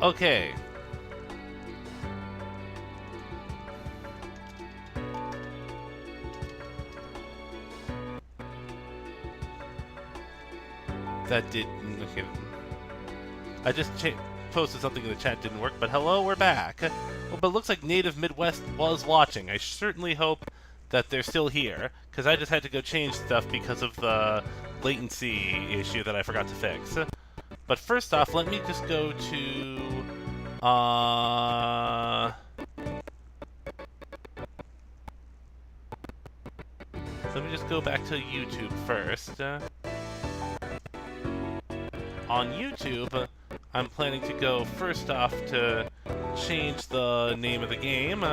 Okay. That did... Okay. I just posted something in the chat, didn't work, but hello, we're back. Well, but it looks like Native Midwest was watching. I certainly hope that they're still here, because I just had to go change stuff because of the latency issue that I forgot to fix. But first off, let me just go to... Let me just go back to YouTube first. On YouTube, I'm planning to go first off to change the name of the game.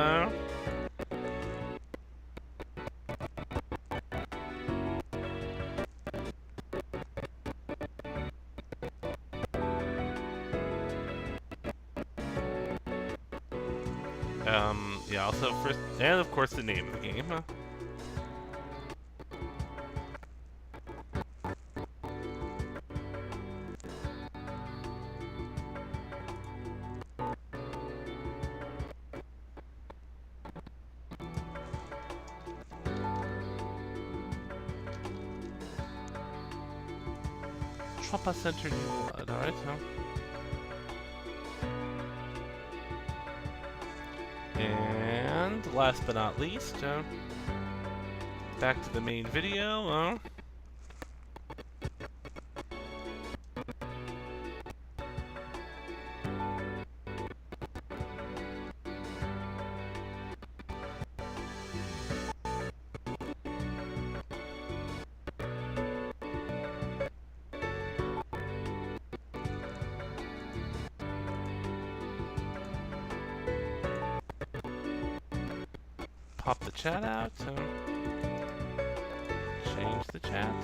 Yeah, also first, and of course the name of the game. Trumpa Center New Blood, alright, And last but not least, back to the main video. Pop the chat out. Change the chat.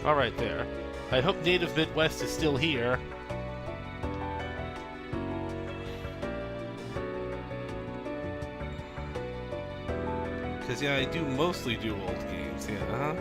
All right, there. I hope Native Midwest is still here. Because, yeah, I do mostly do old games, yeah,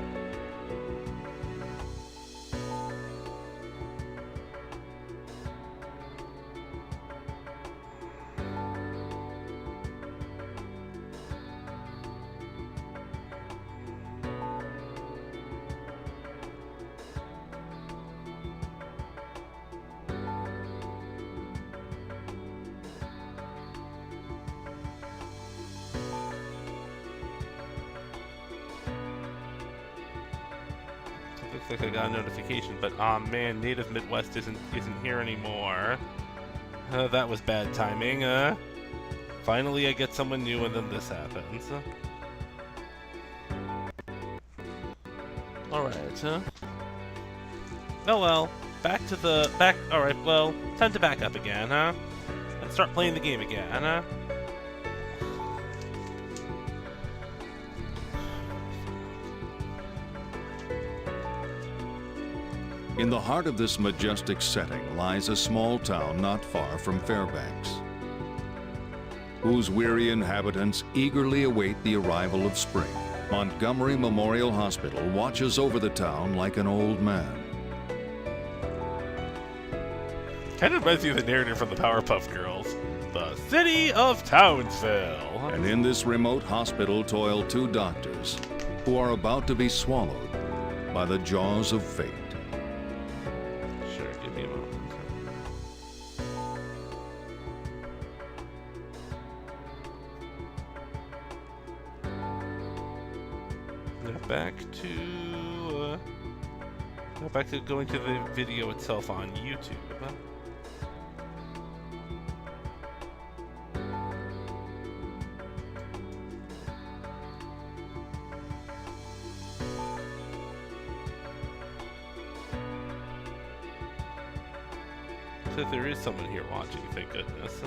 Looks like I got a notification, but aw man, Native Midwest isn't here anymore. That was bad timing. Finally I get someone new and then this happens. Alright, oh well, alright, well, time to back up again, and start playing the game again, In the heart of this majestic setting lies a small town not far from Fairbanks, whose weary inhabitants eagerly await the arrival of spring. Montgomery Memorial Hospital watches over the town like an old man. Kind of reminds me of the narrative from the Powerpuff Girls. The city of Townsville. And in this remote hospital toil two doctors who are about to be swallowed by the jaws of fate. Back to going to the video itself on YouTube. So there is someone here watching, thank goodness.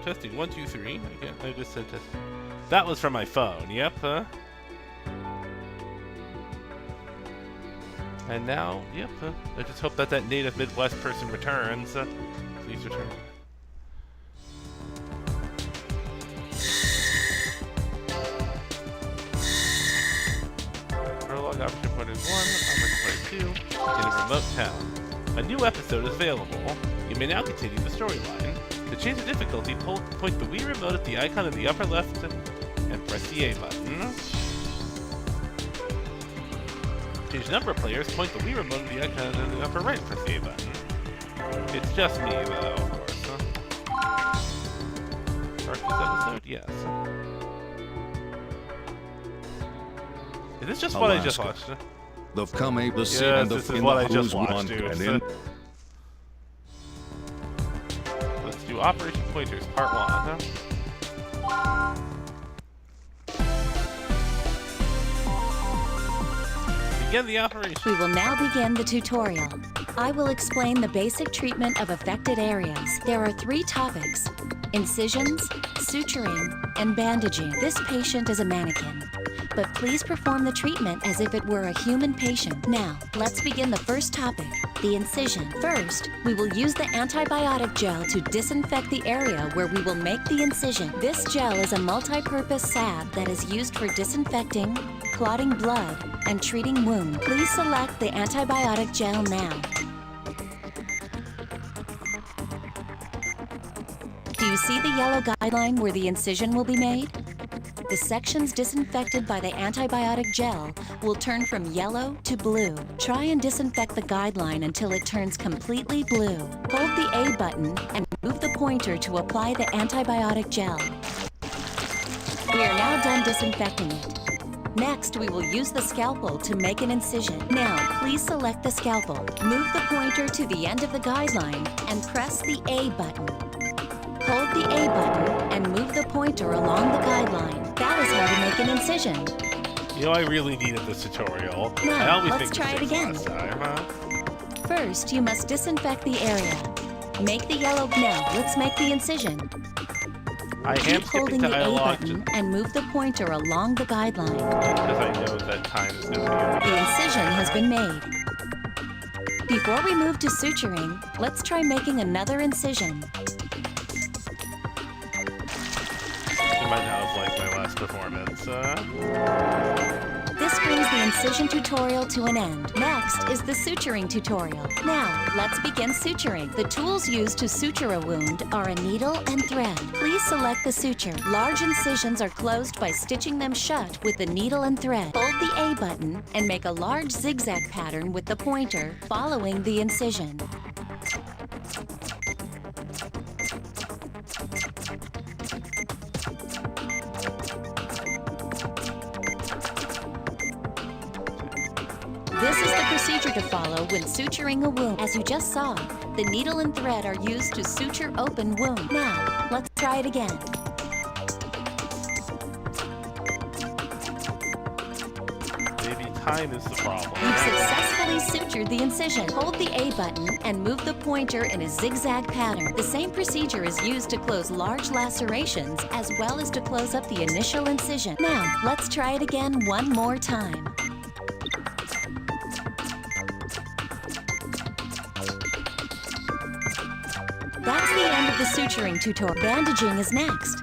Testing 1, 2, 3. Okay, I just sent it. That was from my phone. Yep. And now, yep, I just hope that that native Midwest person returns. Please return. Prologue option point is 1, option point 2, in a remote town. A new episode is available. You may now continue the storyline. To change the difficulty, point the Wii remote at the icon in the upper left and press the A button. Change the number of players, point the Wii remote at the icon in the upper right and press the A button. It's just me, though, of course. Start this episode? Yes. Is this just what I just watched? The Kame, the sea, Yes, and the this is what I just whose watched, one dude. and in. Let's do Operation Pointers, Part 1. Begin the operation. We will now begin the tutorial. I will explain the basic treatment of affected areas. There are 3 topics: incisions, suturing, and bandaging. This patient is a mannequin, but please perform the treatment as if it were a human patient. Now, let's begin the first topic, the incision. First, we will use the antibiotic gel to disinfect the area where we will make the incision. This gel is a multi-purpose salve that is used for disinfecting, clotting blood, and treating wounds. Please select the antibiotic gel now. Do you see the yellow guideline where the incision will be made? The sections disinfected by the antibiotic gel will turn from yellow to blue. Try and disinfect the guideline until it turns completely blue. Hold the A button and move the pointer to apply the antibiotic gel. We are now done disinfecting it. Next, we will use the scalpel to make an incision. Now, please select the scalpel. Move the pointer to the end of the guideline and press the A button. Hold the A button and move the pointer along the guideline. That is how to make an incision. You know, I really needed this tutorial. Now, I always let's think try it again. last time, huh? First, you must disinfect the area. Make the yellow. Now, let's make the incision. I am Keep skipping holding to the A dialogue button and move the pointer along the guideline. because I know that time is going to be The incision has been made. Before we move to suturing, let's try making another incision. You might not have liked my last performance. This brings the incision tutorial to an end. Next is the suturing tutorial. Now, let's begin suturing. The tools used to suture a wound are a needle and thread. Please select the suture. Large incisions are closed by stitching them shut with the needle and thread. Hold the A button and make a large zigzag pattern with the pointer following the incision. This is the procedure to follow when suturing a wound. As you just saw, the needle and thread are used to suture open wounds. Now, let's try it again. Maybe time is the problem. You've successfully sutured the incision. Hold the A button and move the pointer in a zigzag pattern. The same procedure is used to close large lacerations as well as to close up the initial incision. Now, let's try it again one more time. That's the end of the suturing tutorial. Bandaging is next.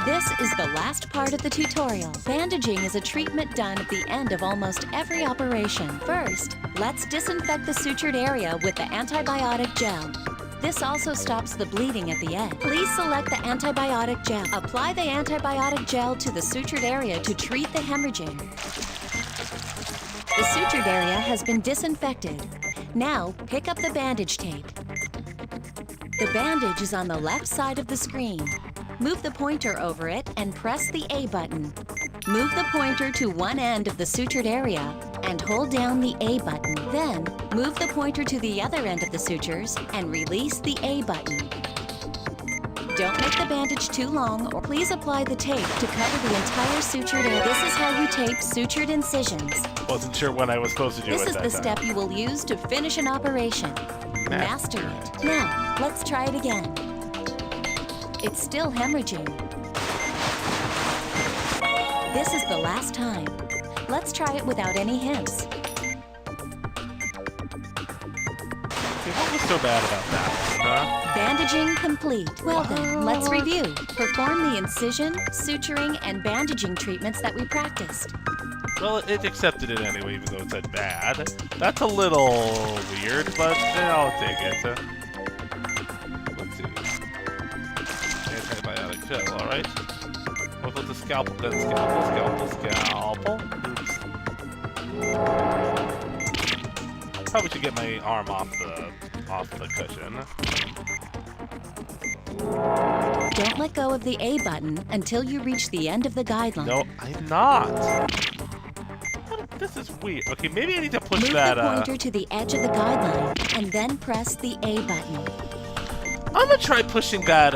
This is the last part of the tutorial. Bandaging is a treatment done at the end of almost every operation. First, let's disinfect the sutured area with the antibiotic gel. This also stops the bleeding at the end. Please select the antibiotic gel. Apply the antibiotic gel to the sutured area to treat the hemorrhaging. The sutured area has been disinfected. Now, pick up the bandage tape. The bandage is on the left side of the screen. Move the pointer over it and press the A button. Move the pointer to one end of the sutured area and hold down the A button. Then, move the pointer to the other end of the sutures and release the A button. Don't make the bandage too long, or please apply the tape to cover the entire sutured area. This is how you tape sutured incisions. Wasn't sure when I was supposed to do This it is that the time. step you will use to finish an operation. Master it. Now, let's try it again. It's still hemorrhaging. This is the last time. Let's try it without any hints. so bad about that one, huh? Bandaging complete. Well then, let's review. Perform the incision, suturing, and bandaging treatments that we practiced. Well, it accepted it anyway, even though it said bad. That's a little weird, but I'll take it. Let's see. Antibiotic gel, alright. What was the scalpel? Then scalpel. Oops. Probably should get my arm off the cushion. Don't let go of the A button until you reach the end of the guideline. No, I'm not. This is weird. Okay, maybe I need to push Move that. the pointer to the edge of the guideline and then press the A button. I'm gonna try pushing that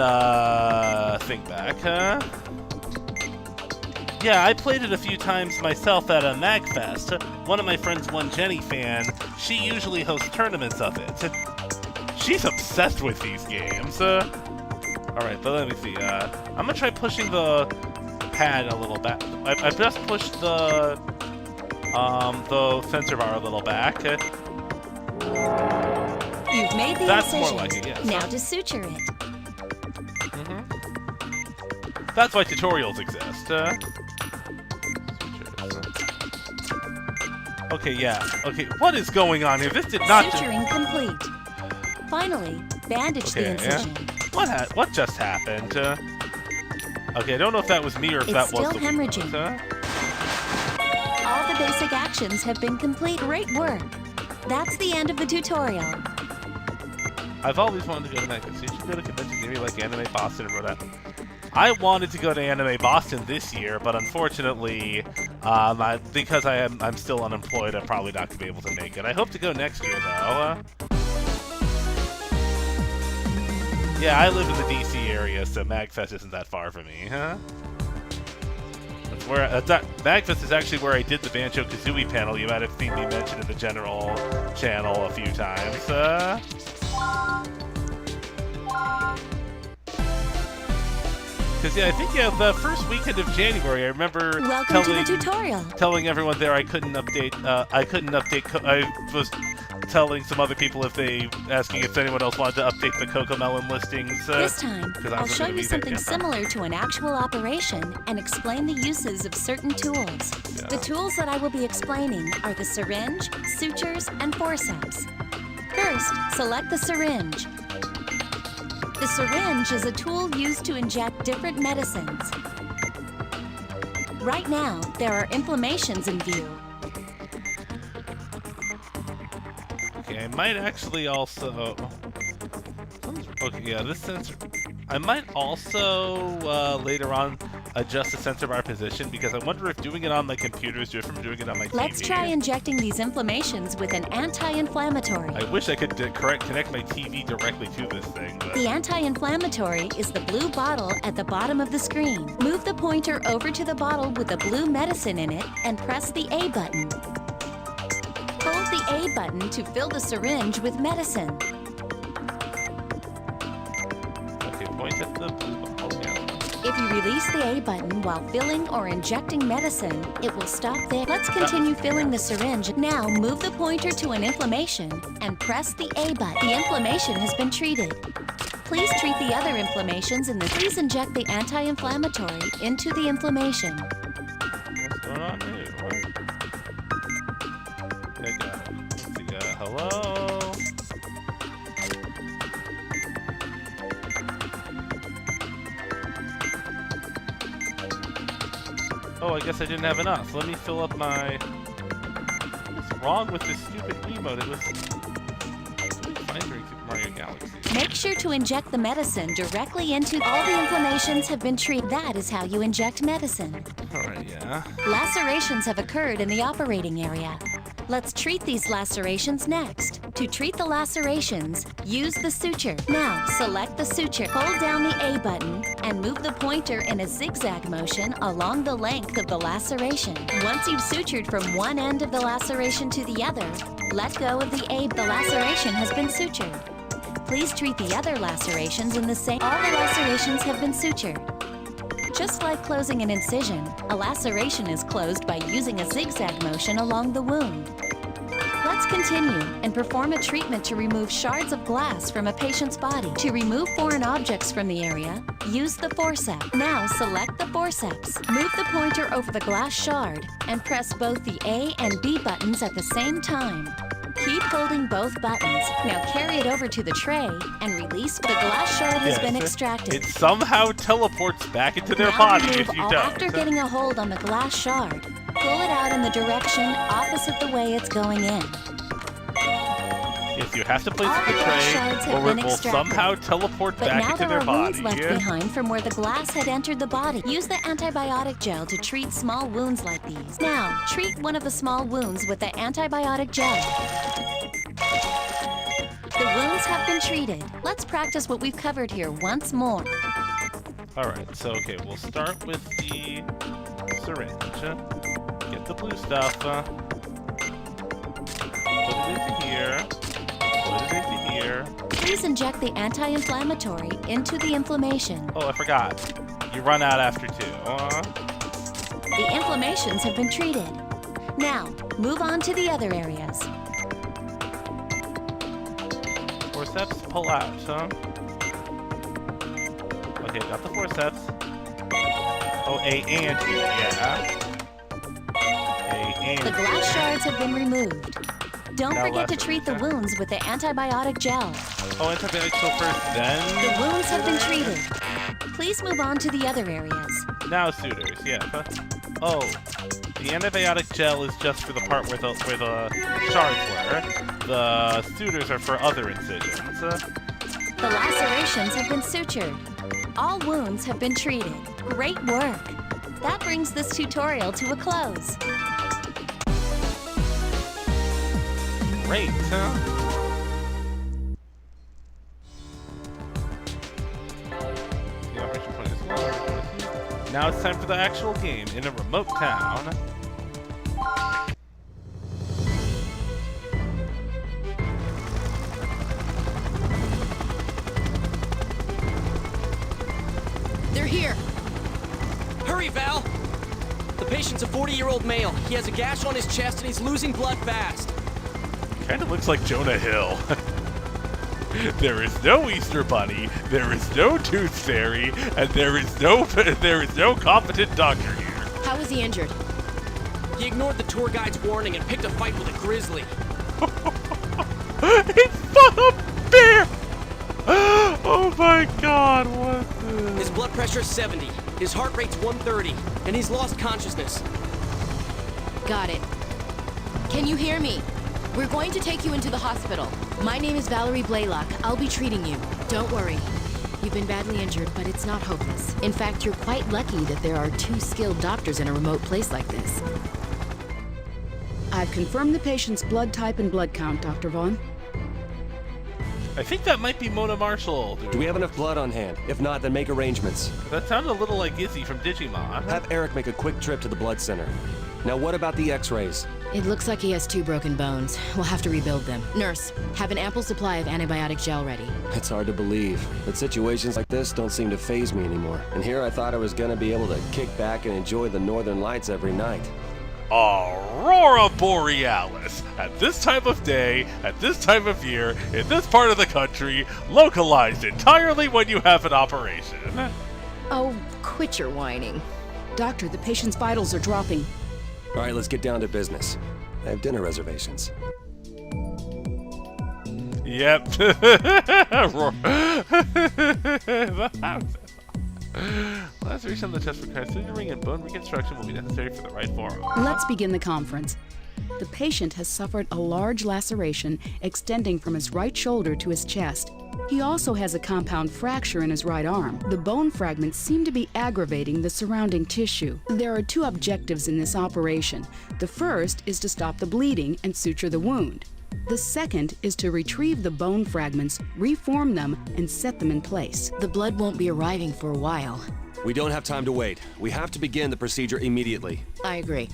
thing back, huh? Yeah, I played it a few times myself at a MagFest. One of my friends, one Jenny fan, she usually hosts tournaments of it. She's obsessed with these games. Alright, but let me see. I'm gonna try pushing the pad a little back. I've just pushed the sensor bar a little back. You've made the That's incision. more like it, yes. Now to suture it. That's why tutorials exist. Okay, yeah. Okay, what is going on here? This did not. Suturing complete. Finally, bandage the incision. What just happened? Okay, I don't know if that was me or if It's that was still the hemorrhaging. All the basic actions have been complete. Great work. That's the end of the tutorial. I've always wanted to go to MagFest. You should go to conventions maybe like Anime Boston or that. I wanted to go to Anime Boston this year, but unfortunately, because I'm still unemployed, I'm probably not going to be able to make it. I hope to go next year, though. Yeah, I live in the DC area, so MagFest isn't that far from me, huh? That's where MagFest is actually where I did the Banjo-Kazooie panel. You might have seen me mention in the general channel a few times. Because yeah, I think the first weekend of January, I remember telling everyone there I couldn't update. I was telling some other people asking if anyone else wanted to update the Cocomelon listings. This time, I'll show you something similar to an actual operation and explain the uses of certain tools. Yeah. The tools that I will be explaining are the syringe, sutures, and forceps. First, select the syringe. The syringe is a tool used to inject different medicines. Right now, there are inflammations in view. Okay, I might actually also... Okay, yeah, this sensor... I might also, later on, adjust the sensor bar position, because I wonder if doing it on my computer is different from doing it on my TV. Let's try injecting these inflammations with an anti-inflammatory. I wish I could connect my TV directly to this thing, but... The anti-inflammatory is the blue bottle at the bottom of the screen. Move the pointer over to the bottle with the blue medicine in it and press the A button. Hold the A button to fill the syringe with medicine. Okay, point at the blue bottle, yeah. If you release the A button while filling or injecting medicine, it will stop there. Let's continue filling the syringe. Now move the pointer to an inflammation and press the A button. The inflammation has been treated. Please treat the other inflammations in the... Please inject the anti-inflammatory into the inflammation. What's going on here? Okay, got it. Let's see, hello? Oh, I guess I didn't have enough. Let me fill up my... What's wrong with this stupid Wiimote? It was... fine during Super Mario Galaxy. Make sure to inject the medicine directly into... All the inflammations have been treated. That is how you inject medicine. Alright, yeah. Lacerations have occurred in the operating area. Let's treat these lacerations next. To treat the lacerations, use the suture. Now, select the suture. Hold down the A button and move the pointer in a zigzag motion along the length of the laceration. Once you've sutured from one end of the laceration to the other, let go of the A. The laceration has been sutured. Please treat the other lacerations in the same... All the lacerations have been sutured. Just like closing an incision, a laceration is closed by using a zigzag motion along the wound. Let's continue and perform a treatment to remove shards of glass from a patient's body. To remove foreign objects from the area, use the forceps. Now select the forceps. Move the pointer over the glass shard and press both the A and B buttons at the same time. Keep holding both buttons. Now carry it over to the tray and release. The glass shard has been extracted. It somehow teleports back into their Now body remove if you all. don't. After getting a hold on the glass shard, pull it out in the direction opposite the way it's going in. Yes, you have to place All it in the the glass shards tray, have or been it will extracted. somehow teleport But back now into there their are body. wounds left behind from where the glass had entered the body. Use the antibiotic gel to treat small wounds like these. Now, treat one of the small wounds with the antibiotic gel. The wounds have been treated. Let's practice what we've covered here once more. Alright, so okay, we'll start with the syringe. Get the blue stuff. Put it into here. Put it into here. Please inject the anti-inflammatory into the inflammation. Oh, I forgot. You run out after 2. The inflammations have been treated. Now, move on to the other areas. Forceps, pull out, Okay, got the forceps. Oh, A and B, yeah. A and The glass shards have been removed. Don't Now forget to left. treat the wounds with the antibiotic gel. Oh, antibiotics go first, then... The wounds have been treated. Please move on to the other areas. Now suitors, yeah. Oh, the antibiotic gel is just for the part where the shards were. The suitors are for other incisions. The lacerations have been sutured. All wounds have been treated. Great work. That brings this tutorial to a close. Great, The operation point is low. Now it's time for the actual game in a remote town. They're here! Hurry, Val! The patient's a 40-year-old male. He has a gash on his chest and he's losing blood fast. Kinda looks like Jonah Hill. There is no Easter Bunny, there is no Tooth Fairy, and there is no competent doctor here. How was he injured? He ignored the tour guide's warning and picked a fight with a grizzly. He fought a bear! Oh my god, what the... His blood pressure is 70, his heart rate's 130, and he's lost consciousness. Got it. Can you hear me? We're going to take you into the hospital. My name is Valerie Blaylock. I'll be treating you. Don't worry. You've been badly injured, but it's not hopeless. In fact, you're quite lucky that there are 2 skilled doctors in a remote place like this. I've confirmed the patient's blood type and blood count, Dr. Vaughn. I think that might be Mona Marshall. Do we have enough blood on hand? If not, then make arrangements. That sounded a little like Izzy from Digimon. Have Eric make a quick trip to the blood center. Now what about the x-rays? It looks like he has 2 broken bones. We'll have to rebuild them. Nurse, have an ample supply of antibiotic gel ready. It's hard to believe, but situations like this don't seem to faze me anymore. And here I thought I was gonna be able to kick back and enjoy the northern lights every night. Aurora Borealis. At this time of day, at this time of year, in this part of the country, localized entirely when you have an operation. Oh, quit your whining. Doctor, the patient's vitals are dropping. All right, let's get down to business. I have dinner reservations. Yep. Laceration on the chest requires suturing and bone reconstruction will be necessary for the right forearm. Let's begin the conference. The patient has suffered a large laceration extending from his right shoulder to his chest. He also has a compound fracture in his right arm. The bone fragments seem to be aggravating the surrounding tissue. There are 2 objectives in this operation. The first is to stop the bleeding and suture the wound. The second is to retrieve the bone fragments, reform them, and set them in place. The blood won't be arriving for a while. We don't have time to wait. We have to begin the procedure immediately. I agree.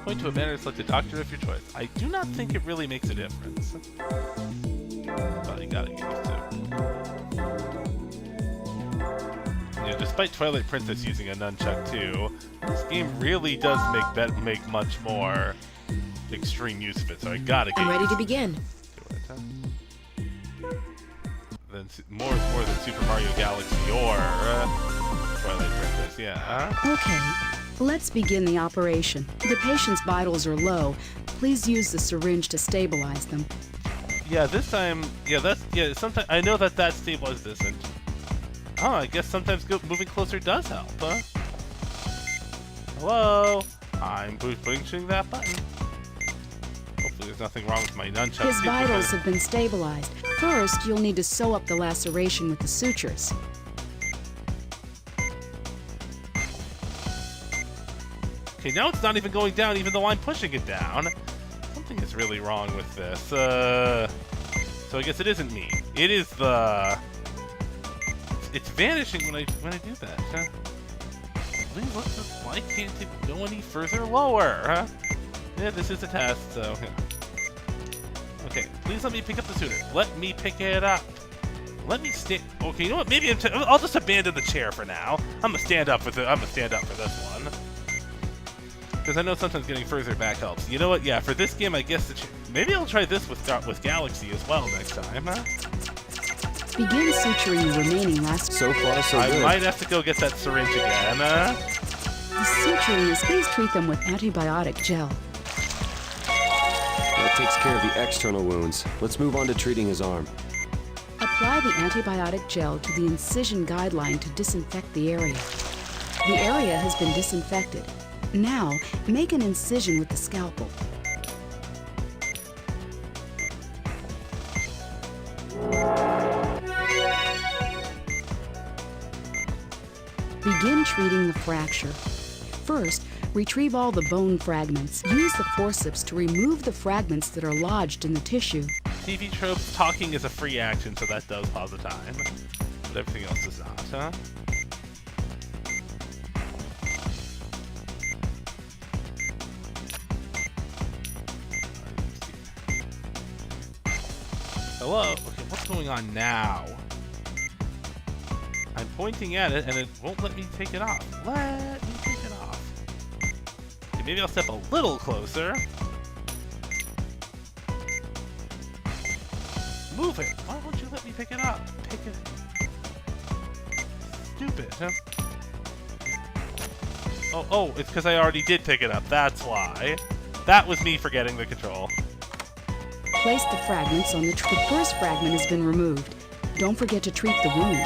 Point to a banner to select a doctor of your choice. I do not think it really makes a difference. Well, you gotta get used to. Yeah, despite Twilight Princess using a nunchuck too, this game really does make much more extreme use of it. So I gotta get I'm ready used to begin. to it. Than more than Super Mario Galaxy or Twilight Princess. Yeah. Okay, let's begin the operation. The patient's vitals are low. Please use the syringe to stabilize them. Yeah, this time. Yeah, sometimes I know that stabilizes this, and oh, I guess sometimes moving closer does help, huh? Hello, I'm pushing that button. Hopefully, there's nothing wrong with my nunchuck. His vitals have been stabilized. First, you'll need to sew up the laceration with the sutures. Okay, now it's not even going down, even though I'm pushing it down. Something is really wrong with this. So I guess it isn't me. It is the. It's vanishing when I do that. Huh? Please, why can't it go any further lower? Huh? Yeah, this is a test, so. Yeah. Okay, please let me pick up the suitor. Let me pick it up. Let me stand. Okay, you know what? Maybe I'll just abandon the chair for now. I'm gonna stand up for this one. Because I know sometimes getting further back helps. You know what? Yeah, for this game, I guess maybe I'll try this with Galaxy as well next time. Huh? Begin suturing the remaining laceration. So far, so good. I might have to go get that syringe again. The suturing is, please treat them with antibiotic gel. That takes care of the external wounds. Let's move on to treating his arm. Apply the antibiotic gel to the incision guideline to disinfect the area. The area has been disinfected. Now, make an incision with the scalpel. Begin treating the fracture. First, retrieve all the bone fragments. Use the forceps to remove the fragments that are lodged in the tissue. TV tropes, talking is a free action, so that does pause the time. But everything else does not, huh? Hello? Okay, what's going on now? I'm pointing at it and it won't let me take it off. Let me take it off. Okay, maybe I'll step a little closer. Move it! Why won't you let me pick it up? Pick it. Stupid, huh? Oh, it's because I already did pick it up. That's why. That was me forgetting the control. Place the fragments on the first fragment has been removed. Don't forget to treat the wound.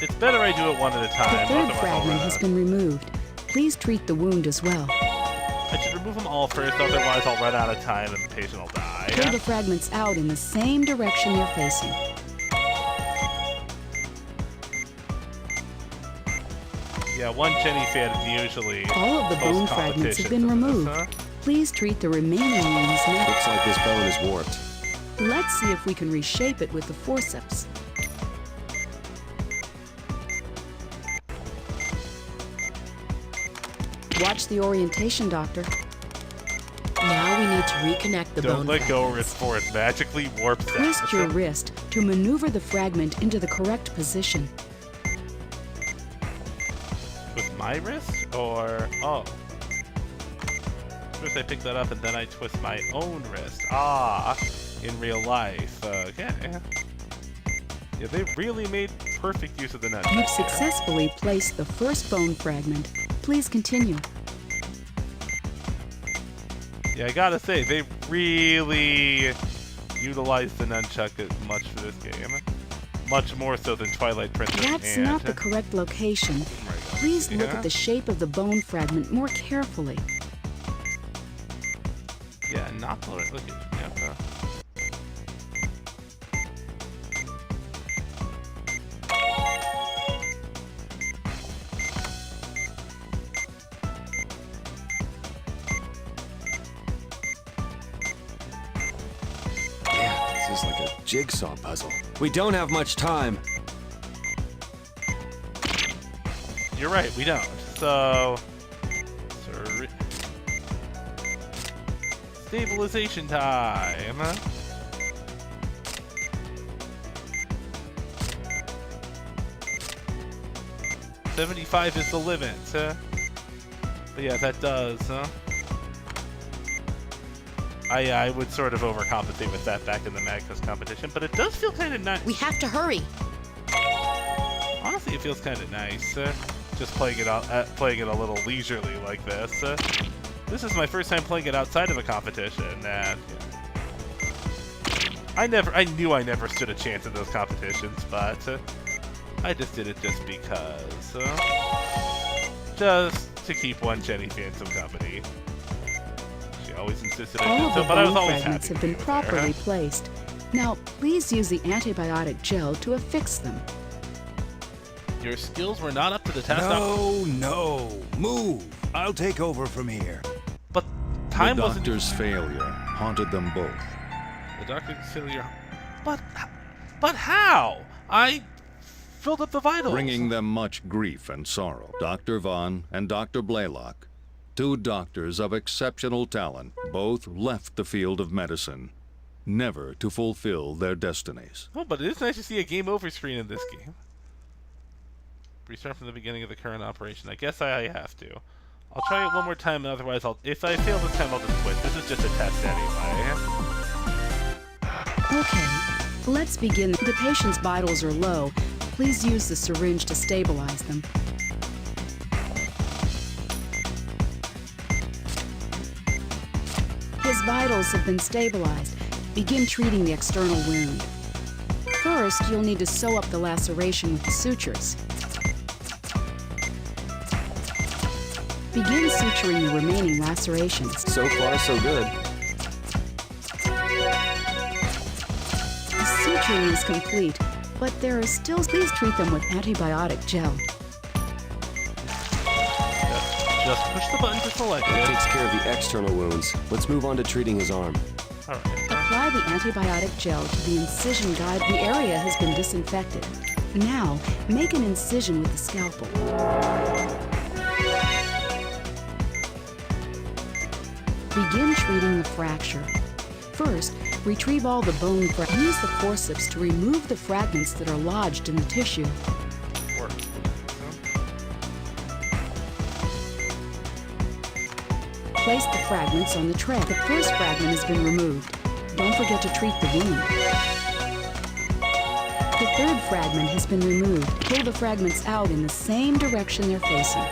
It's better I do it one at a time. The third otherwise fragment has been removed. Please treat the wound as well. I should remove them all first, otherwise I'll run out of time and the patient will die. Pull the fragments out in the same direction they're facing. Yeah, one Jenny fan usually. All of the bone fragments have been removed. Please treat the remaining wounds next. Looks like this bone is warped. Let's see if we can reshape it with the forceps. Watch the orientation, doctor. Now we need to reconnect the Don't bone let go fragments. before it magically warps out. Twist your wrist to maneuver the fragment into the correct position. With my wrist? Or... oh. First I pick that up and then I twist my own wrist. Ah, in real life. Okay. Yeah, they really made perfect use of the nunchuck. You've successfully placed the first bone fragment. Please continue. Yeah, I gotta say, they really utilized the nunchuck as much for this game. Much more so than Twilight Princess. That's and... not the correct location. Please look at the shape of the bone fragment more carefully. Yeah, not the right location. Yeah. This is like a jigsaw puzzle. We don't have much time. You're right, we don't. So stabilization time. 75 is the limit. But yeah, that does, huh? I would sort of overcompensate with that back in the Magnus competition, but it does feel kind of nice. We have to hurry. Honestly, it feels kind of nice, just playing it a little leisurely like this. This is my first time playing it outside of a competition, and I knew I never stood a chance in those competitions, but I just did it just because, just to keep one Jenny fan some company. She always insisted I All did of so, the but I was bone always fragments happy have to been be with properly her. placed. Now, please use the antibiotic gel to affix them. Your skills were not up to the test. No, move. I'll take over from here. But The time wasn't. doctor's failure haunted them both. The doctor's failure. But how? I filled up the vitals. Bringing them much grief and sorrow. Dr. Vaughn and Dr. Blaylock, two doctors of exceptional talent, both left the field of medicine, never to fulfill their destinies. Oh, but it is nice to see a game over screen in this game. Restart from the beginning of the current operation. I guess I have to. I'll try it one more time, and otherwise if I fail this time, I'll just quit. This is just a test anyway. Okay, let's begin. The patient's vitals are low. Please use the syringe to stabilize them. His vitals have been stabilized. Begin treating the external wound. First, you'll need to sew up the laceration with the sutures. Begin suturing the remaining lacerations. So far, so good. The suturing is complete, but there are still... Please treat them with antibiotic gel. Just push the button to select That it. takes care of the external wounds. Let's move on to treating his arm. Alright. Apply the antibiotic gel to the incision guide. The area has been disinfected. Now, make an incision with the scalpel. Begin treating the fracture. First, retrieve all the bone fragments. Use the forceps to remove the fragments that are lodged in the tissue. Work. Place the fragments on the tray. The first fragment has been removed. Don't forget to treat the wound. The third fragment has been removed. Pull the fragments out in the same direction they're facing.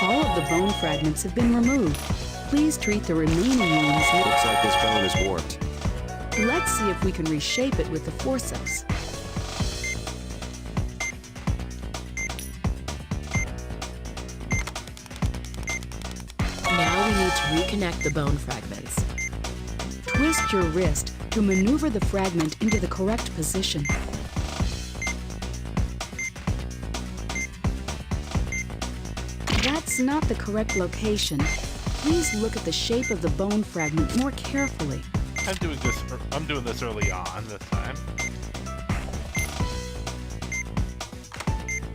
All of the bone fragments have been removed. Please treat the remaining wounds. Looks like this bone is warped. Let's see if we can reshape it with the forceps. Now we need to reconnect the bone fragments. Twist your wrist to maneuver the fragment into the correct position. That's not the correct location. Please look at the shape of the bone fragment more carefully. I'm doing this early on this time.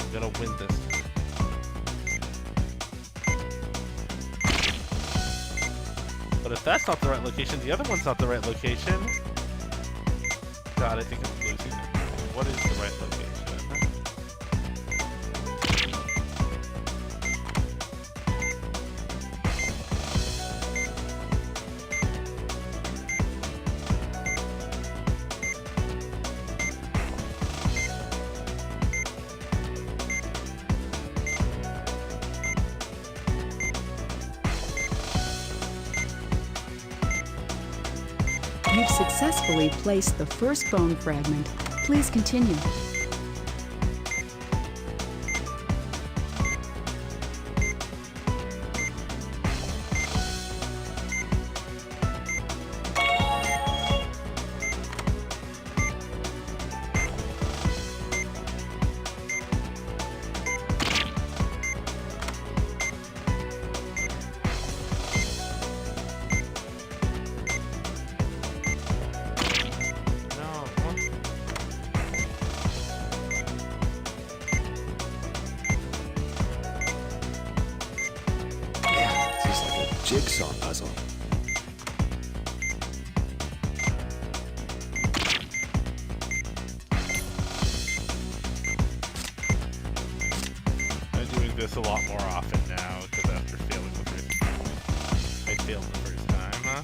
I'm gonna win this. But if that's not the right location, the other one's not the right location. God, I think I'm losing. What is the right location? You've successfully placed the first bone fragment. Please continue. jigsaw puzzle. I'm doing this a lot more often now, because after failing the first time, I failed the first time, huh?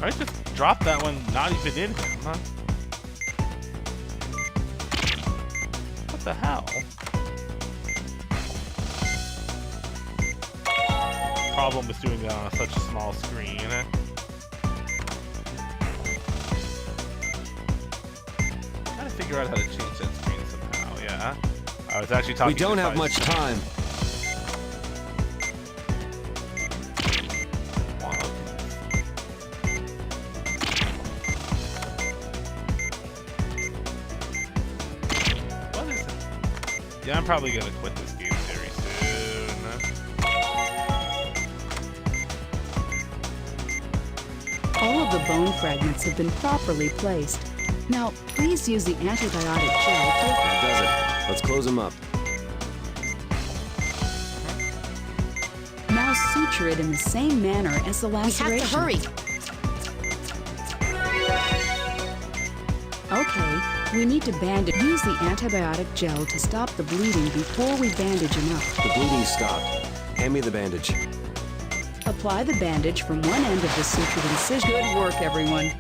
I just dropped that one, not even in him, huh? What the hell? Problem with doing that on such a small screen. Gotta figure out how to change that screen somehow, yeah. I was actually talking We don't to have much time. What is it? Yeah, I'm probably gonna quit this game very soon. All of the bone fragments have been properly placed. Now, please use the antibiotic gel to... That does it. Let's close them up. Now suture it in the same manner as the We have laceration. to hurry. Okay, we need to bandage. Use the antibiotic gel to stop the bleeding before we bandage him up. The bleeding stopped. Hand me the bandage. Apply the bandage from one end of the sutured incision. Good work, everyone.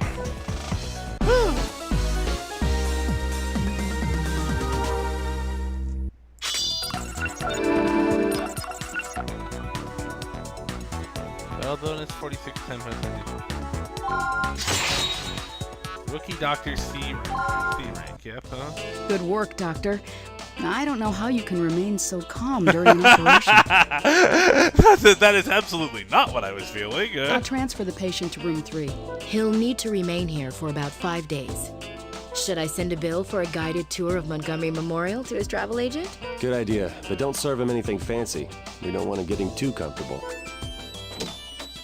Well, bonus 46 10 Rookie Doctor C rank, yep, huh? Good work, Doctor. I don't know how you can remain so calm during an operation. That is absolutely not what I was feeling. I'll transfer the patient to room 3. He'll need to remain here for about 5 days. Should I send a bill for a guided tour of Montgomery Memorial to his travel agent? Good idea, but don't serve him anything fancy. We don't want him getting too comfortable.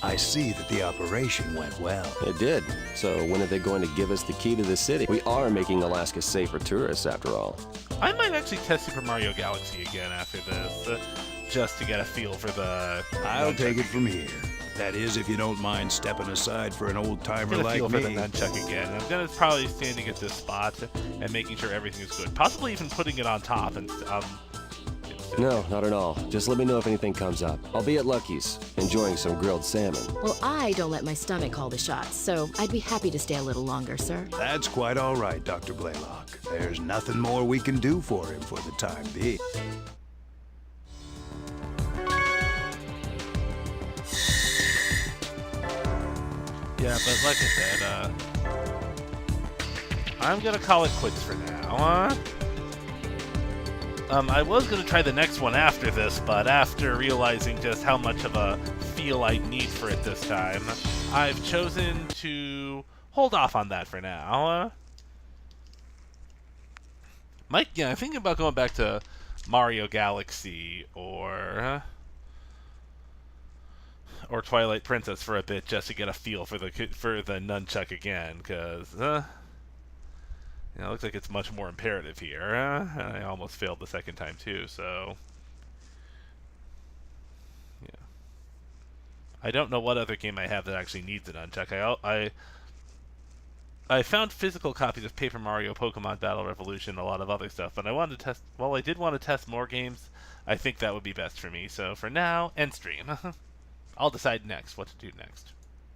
I see that the operation went well. It did. So when are they going to give us the key to the city? We are making Alaska safe for tourists, after all. I might actually test Super Mario Galaxy again after this, just to get a feel for the... I'll take it from here. That is, if you don't mind stepping aside for an old-timer Get a like feel for the me. nunchuck again. I'm gonna probably standing at this spot and making sure everything is good. Possibly even putting it on top and No, not at all. Just let me know if anything comes up. I'll be at Lucky's, enjoying some grilled salmon. Well, I don't let my stomach call the shots, so I'd be happy to stay a little longer, sir. That's quite all right, Dr. Blaylock. There's nothing more we can do for him for the time being. yeah, but like I said, I'm gonna call it quits for now, huh? I was gonna try the next one after this, but after realizing just how much of a feel I need for it this time, I've chosen to hold off on that for now. Mike, yeah, I'm thinking about going back to Mario Galaxy or Twilight Princess for a bit, just to get a feel for the nunchuck again, because it looks like it's much more imperative here. And I almost failed the second time too, so yeah. I don't know what other game I have that actually needs a nunchuck. I found physical copies of Paper Mario, Pokemon Battle Revolution, a lot of other stuff, but I wanted to test. Well, I did want to test more games. I think that would be best for me. So for now, end stream. I'll decide next what to do next.